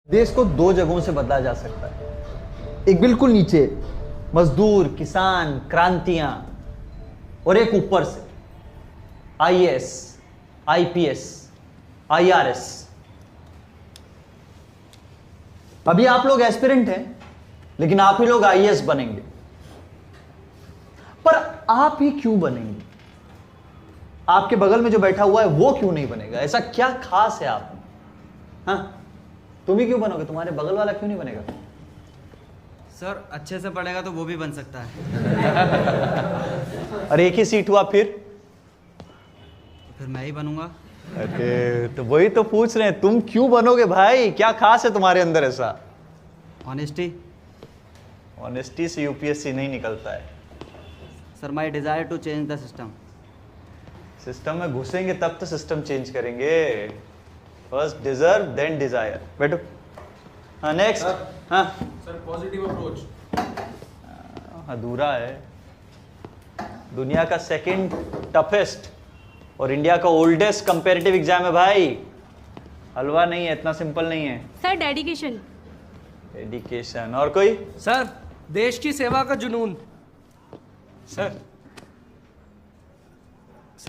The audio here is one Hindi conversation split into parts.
देश को दो जगहों से बदला जा सकता है, एक बिल्कुल नीचे मजदूर, किसान, क्रांतियां, और एक ऊपर से आईएएस, आईपीएस, आईआरएस। अभी आप लोग एस्पिरेंट हैं, लेकिन आप ही लोग आईएएस बनेंगे। पर आप ही क्यों बनेंगे? आपके बगल में जो बैठा हुआ है वो क्यों नहीं बनेगा? ऐसा क्या खास है आप में? हाँ, तुम ही क्यों बनोगे? तुम्हारे बगल वाला क्यों नहीं बनेगा? सर अच्छे से पढ़ेगा तो वो भी बन सकता है। अरे एक ही सीट हुआ फिर फिर मैं ही बनूंगा। अरे तो वही तो पूछ रहे हैं, तुम क्यों बनोगे भाई? क्या खास है तुम्हारे अंदर ऐसा? ऑनेस्टी। ऑनेस्टी से यूपीएससी नहीं निकलता है। Sir my desire to change the system. System में घुसेंगे तब तो सिस्टम चेंज करेंगे। First deserve then desire. बैठो। हाँ नेक्स्ट। हाँ सर पॉजिटिव अप्रोच। अधूरा है। दुनिया का सेकंड टफेस्ट और इंडिया का ओल्डेस्ट कंपैरेटिव एग्जाम है भाई। हलवा नहीं है, इतना सिंपल नहीं है। Sir dedication. डेडिकेशन। और कोई? सर देश की सेवा का जुनून। सर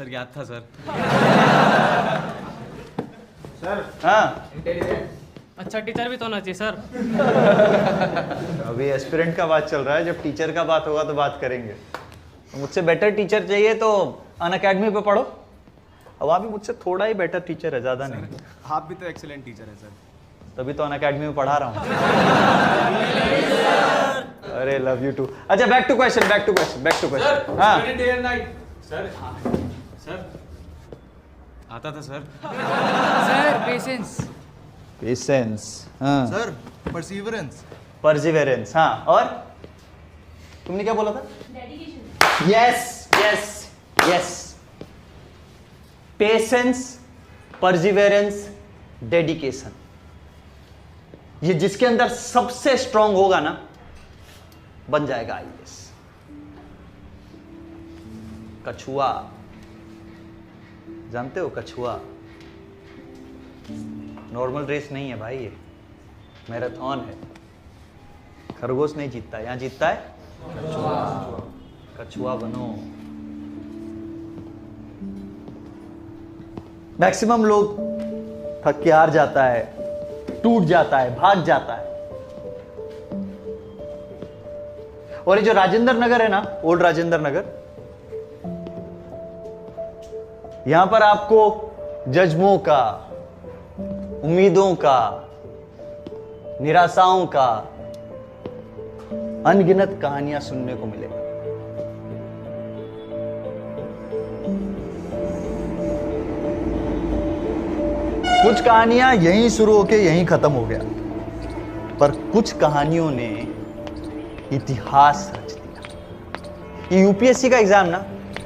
याद था सर। सर हाँ अच्छा टीचर भी तो होना चाहिए सर। अभी एस्पिरेंट का बात चल रहा है, जब टीचर का बात होगा तो बात करेंगे। तो मुझसे बेटर टीचर चाहिए तो अनअकैडमी पे पढ़ो। अब वहाँ भी मुझसे थोड़ा ही बेटर टीचर है, ज़्यादा नहीं। आप भी तो एक्सीलेंट टीचर है सर। तभी तो अनअकैडमी में पढ़ा रहा हूँ। अरे लव यू टू। अच्छा बैक टू क्वेश्चन। हाँ डे एंड नाइट। सर आता था सर। Sir patience. हाँ सर परसिवरेंस। परसिवेरेंस। हाँ और तुमने क्या बोला था? Dedication. Yes. Patience, perseverance, dedication. ये जिसके अंदर सबसे स्ट्रांग होगा ना, बन जाएगा आईएएस। कछुआ जानते हो? कछुआ नॉर्मल रेस नहीं है भाई, ये मैराथन है। खरगोश नहीं जीतता, यहां जीतता है कछुआ बनो। मैक्सिमम लोग थक के हार जाता है, टूट जाता है, भाग जाता है। और ये जो राजेंद्र नगर है ना, ओल्ड राजेंद्र नगर, यहां पर आपको जज्बों का, उम्मीदों का, निराशाओं का अनगिनत कहानियां सुनने को मिलेगा। कुछ कहानियां यहीं शुरू होके यहीं खत्म हो गया, पर कुछ कहानियों ने इतिहास रच दिया। ये यूपीएससी का एग्जाम ना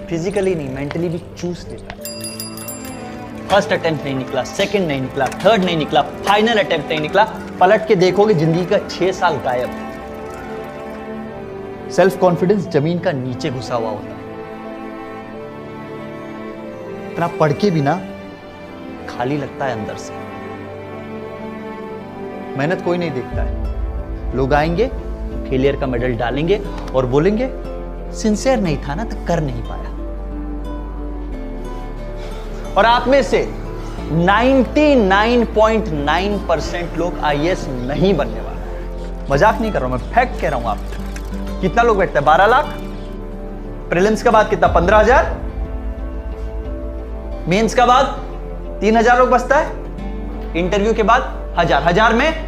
फिजिकली नहीं, मेंटली भी चूस देता है। फर्स्ट अटेम्प्ट नहीं निकला, सेकंड नहीं निकला, थर्ड नहीं निकला, फाइनल अटेम्प्ट नहीं निकला, पलट के देखोगे जिंदगी का 6 साल गायब। सेल्फ कॉन्फिडेंस जमीन का नीचे घुसा हुआ होता है। इतना पढ़ के भी ना खाली लगता है अंदर से। मेहनत कोई नहीं देखता है। लोग आएंगे, फेलियर का मेडल डालेंगे और बोलेंगे सिंसियर नहीं था ना तो कर नहीं पाया। और आप में से 99.9% लोग आईएएस नहीं बनने वाले। मजाक नहीं कर रहा हूं मैं, फैक्ट कह रहा हूं आपको। कितना लोग बैठता है? 12 लाख। प्रीलिम्स के बाद कितना? 15,000। मेंस का बाद 3,000 लोग बचता है। इंटरव्यू के बाद 1,000 में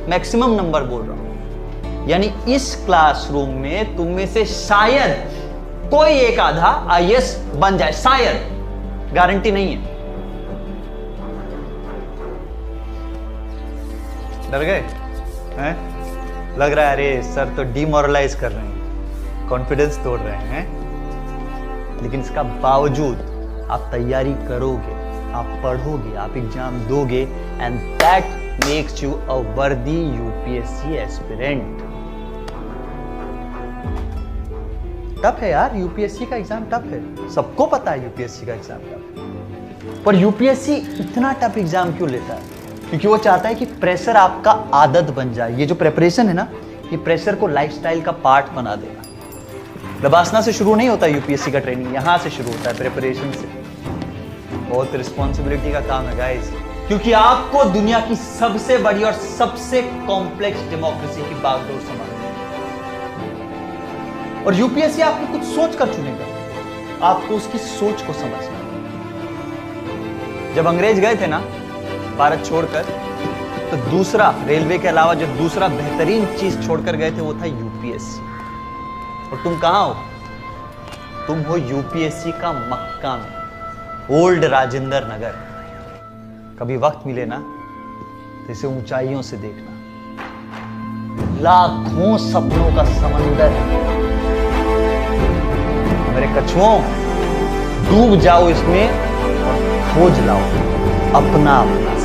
मैक्सिमम नंबर बोल रहा हूं। यानी इस क्लासरूम में तुम में से शायद कोई एक आधा आईएएस बन जाए, शायद, गारंटी नहीं है। डर गए हैं? लग रहा है अरे सर तो डिमोरलाइज कर रहे हैं, कॉन्फिडेंस तोड़ रहे हैं। लेकिन इसका बावजूद आप तैयारी करोगे, आप पढ़ोगे, आप एग्जाम दोगे, एंड दैट मेक्स यू अ वर्दी यूपीएससी एस्पिरेंट। टफ है यार, यूपीएससी का एग्जाम टफ है, सबको पता है यूपीएससी का एग्जाम टफ है। पर यूपीएससी इतना टफ एग्जाम क्यों लेता है? क्योंकि वो चाहता है कि प्रेशर आपका आदत बन जाए। ये जो प्रेपरेशन है ना, ये प्रेशर को लाइफस्टाइल का पार्ट बना देगा। लबासना से शुरू नहीं होता यूपीएससी का ट्रेनिंग, यहां से शुरू होता है, प्रेपरेशन से। बहुत रिस्पॉन्सिबिलिटी का काम है गाइस, क्योंकि आपको दुनिया की सबसे बड़ी और सबसे कॉम्प्लेक्स डेमोक्रेसी की बागडोर संभालनी है। और यूपीएससी आपको कुछ सोच कर चुनेगा, आपको उसकी सोच को समझना है। जब अंग्रेज गए थे ना भारत छोड़कर, तो दूसरा रेलवे के अलावा जो दूसरा बेहतरीन चीज छोड़कर गए थे वो था यूपीएससी। और तुम कहां हो? तुम हो यूपीएससी का मक्का में, ओल्ड राजेंद्र नगर। कभी वक्त मिले ना तो इसे ऊंचाइयों से देखना, लाखों सपनों का समंदर है। मेरे कछुओं, डूब जाओ इसमें और खोज लाओ अपना अपना।